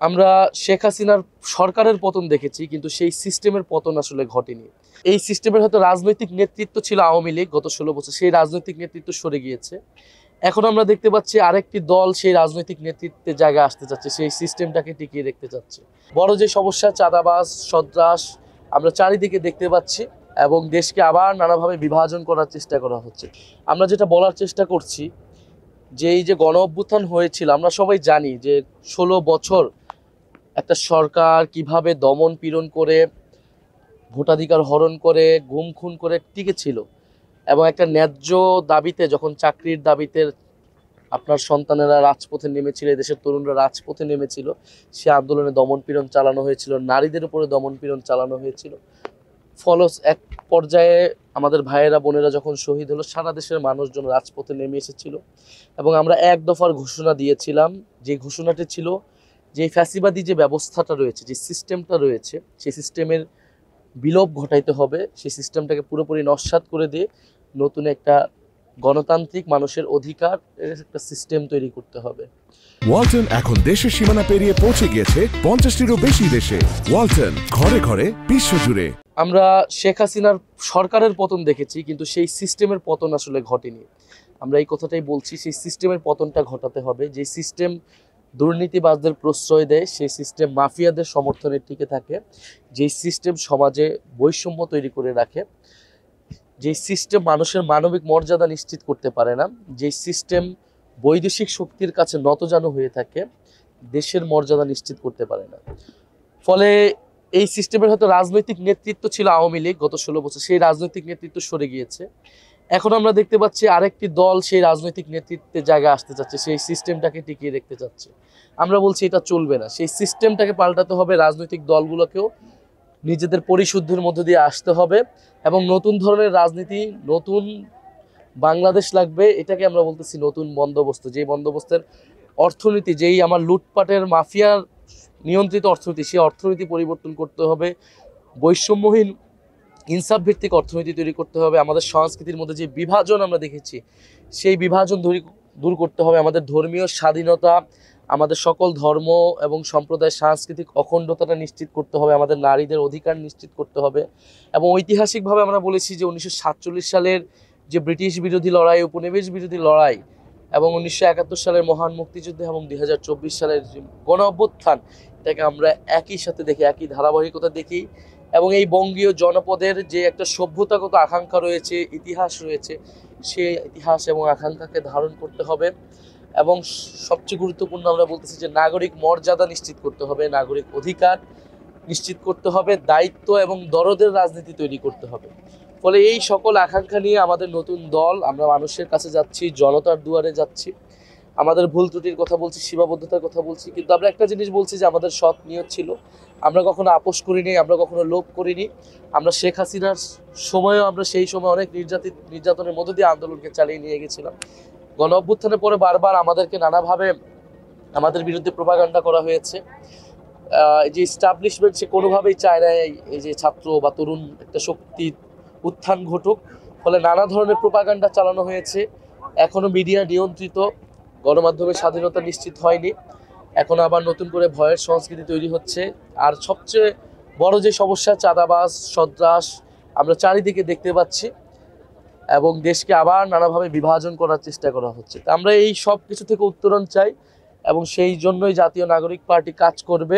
আমরা শেখ হাসিনার সরকারের পতন দেখেছি, কিন্তু সেই সিস্টেমের পতন আসলে ঘটেনি। এই সিস্টেমের হয়তো রাজনৈতিক নেতৃত্ব ছিল আওয়ামী লীগ গত 16 বছর, সেই রাজনৈতিক নেতৃত্ব সরে গিয়েছে। এখন আমরা দেখতে পাচ্ছি আরেকটি দল সেই রাজনৈতিক নেতৃত্বের জায়গায় আসতে চাচ্ছে, সেই সিস্টেমটাকে টিকিয়ে রাখতে চাচ্ছে। বড় যে সমস্যা, চাঁদাবাজ, সন্ত্রাস আমরা চারিদিকে দেখতে পাচ্ছি, এবং দেশকে আবার নানাভাবে বিভাজন করার চেষ্টা করা হচ্ছে। আমরা যেটা বলার চেষ্টা করছি যে এই যে গণ অভ্যুত্থান হয়েছিল, আমরা সবাই জানি যে 16 বছর একটা সরকার কিভাবে দমন পীড়ন করে, ভোটাধিকার হরণ করে, গুম খুন করে টিকেছিল। এবং একটা ন্যায্য দাবিতে, যখন চাকরির দাবিতে আপনার সন্তানেরা রাজপথে নেমেছিল, দেশের তরুণরা রাজপথে নেমেছিল, সে আন্দোলনে দমন পীড়ন চালানো হয়েছিল, নারীদের উপরে দমন পীড়ন চালানো হয়েছিল। ফলস এক পর্যায়ে আমাদের ভাইয়েরা বোনেরা যখন শহীদ হলো, সারা দেশের মানুষজন রাজপথে নেমে এসেছিল। এবং আমরা এক দফার ঘোষণা দিয়েছিলাম, যে ঘোষণাটি ছিল যে ফ্যাসিবাদী যে ব্যবস্থাটা রয়েছে, যে সিস্টেমটা রয়েছে, সেই সিস্টেমের বিলোপ ঘটাইতে হবে। সেই সিস্টেমটাকে পুরোপুরি নস্যাৎ করে দিয়ে নতুন একটা গণতান্ত্রিক মানুষের অধিকার একটা সিস্টেম তৈরি করতে হবে। ওয়ালটন এখন দেশের সীমানা পেরিয়ে পৌঁছে গিয়েছে 50টিরও বেশি দেশে। ওয়ালটন, ঘরে ঘরে, বিশ্বজুড়ে। আমরা শেখ হাসিনার সরকারের পতন দেখেছি, কিন্তু সেই সিস্টেমের পতন আসলে ঘটেনি। আমরা এই কথাটাই বলছি, সেই সিস্টেমের পতনটা ঘটাতে হবে। যে সিস্টেম দুর্নীতিবাজদের প্রশ্রয় দেয়, সেই সিস্টেম মাফিয়াদের সমর্থনে টিকে থাকে, যেই সিস্টেম সমাজে বৈষম্য তৈরি করে রাখে, যে সিস্টেম মানুষের মানবিক মর্যাদা নিশ্চিত করতে পারে না, যে সিস্টেম বৈদেশিক শক্তির কাছে নতজানু হয়ে থাকে, দেশের মর্যাদা নিশ্চিত করতে পারে না। ফলে এই সিস্টেমের হয়তো রাজনৈতিক নেতৃত্ব ছিল আওয়ামী লীগ গত 16 বছর, সেই রাজনৈতিক নেতৃত্ব সরে গিয়েছে। এখন আমরা দেখতে পাচ্ছি আরেকটি দল সেই রাজনৈতিক নেতৃত্বের জায়গায় আসতে চাচ্ছে, সেই সিস্টেমটাকে টিকিয়ে রাখতে চাচ্ছে। আমরা বলছি এটা চলবে না, সেই সিস্টেমটাকে পাল্টাতে হবে। রাজনৈতিক দলগুলোকেও নিজেদের পরিশুদ্ধির মধ্য দিয়ে আসতে হবে, এবং নতুন ধরনের রাজনীতি, নতুন বাংলাদেশ লাগবে। এটাকে আমরা বলতেছি নতুন বন্দোবস্ত, যেই বন্দোবস্তের অর্থনীতি, যেই আমার লুটপাটের মাফিয়ার নিয়ন্ত্রিত অর্থনীতি, সেই অর্থনীতি পরিবর্তন করতে হবে। বৈষম্যহীন ইনসাফ ভিত্তিক অর্থনীতি তৈরি করতে হবে। আমাদের সংস্কৃতির মধ্যে যে বিভাজন আমরা দেখেছি, সেই বিভাজন দূর করতে হবে। আমাদের ধর্মীয় স্বাধীনতা, আমাদের সকল ধর্ম এবং সম্প্রদায়ের সাংস্কৃতিক অখণ্ডতাটা নিশ্চিত করতে হবে। আমাদের নারীদের অধিকার নিশ্চিত করতে হবে। এবং ঐতিহাসিকভাবে আমরা বলেছি যে 1947 সালের যে ব্রিটিশ বিরোধী লড়াই, উপনিবেশ বিরোধী লড়াই, এবং 1971 সালের মহান মুক্তিযুদ্ধ, এবং 2024 সালের গণ অভ্যুত্থান, এটাকে আমরা একই সাথে দেখি, একই ধারাবাহিকতা দেখি। এবং এই বঙ্গীয় জনপদের যে একটা সভ্যতাগত আকাঙ্ক্ষা রয়েছে, ইতিহাস রয়েছে, সেই ইতিহাস এবং আকাঙ্ক্ষাকে ধারণ করতে হবে। এবং সবচেয়ে গুরুত্বপূর্ণ আমরা বলতেছি যে নাগরিক মর্যাদা নিশ্চিত করতে হবে, নাগরিক অধিকার নিশ্চিত করতে হবে, দায়িত্ব এবং দরদের রাজনীতি তৈরি করতে হবে। ফলে এই সকল আকাঙ্ক্ষা নিয়ে আমাদের নতুন দল, আমরা মানুষের কাছে যাচ্ছি, জনতার দুয়ারে যাচ্ছি। আমাদের ভুল ত্রুটির কথা বলছি, সীমাবদ্ধতার কথা বলছি, কিন্তু আমরা একটা জিনিস বলছি যে আমাদের সৎ নিয়ত ছিল। আমরা কখনো আপোষ করিনি, আমরা কখনো লোভ করিনি। আমরা শেখ হাসিনার সময়ও আমরা সেই সময় অনেক নির্যাতনের মধ্য দিয়ে আন্দোলনকে চালিয়ে নিয়ে গেছিলাম। গণ অভ্যুত্থানের পরে বারবার আমাদেরকে নানাভাবে আমাদের বিরুদ্ধে প্রোপাগান্ডা করা হয়েছে। এই যে এস্টাবলিশমেন্ট, সে কোনোভাবেই চায় না এই যে ছাত্র বা তরুণ একটা শক্তির উত্থান ঘটুক। ফলে নানা ধরনের প্রোপাগান্ডা চালানো হয়েছে। এখনো মিডিয়া নিয়ন্ত্রিত, গণমাধ্যমের স্বাধীনতা নিশ্চিত হয়নি। এখন আবার নতুন করে ভয়ের সংস্কৃতি তৈরি হচ্ছে। আর সবচেয়ে বড় যে সমস্যা, চাঁদাবাজ, সন্ত্রাস আমরা চারিদিকে দেখতে পাচ্ছি, এবং দেশকে আবার নানাভাবে বিভাজন করার চেষ্টা করা হচ্ছে। আমরা এই সব কিছু থেকে উত্তরণ চাই, এবং সেই জন্যই জাতীয় নাগরিক পার্টি কাজ করবে।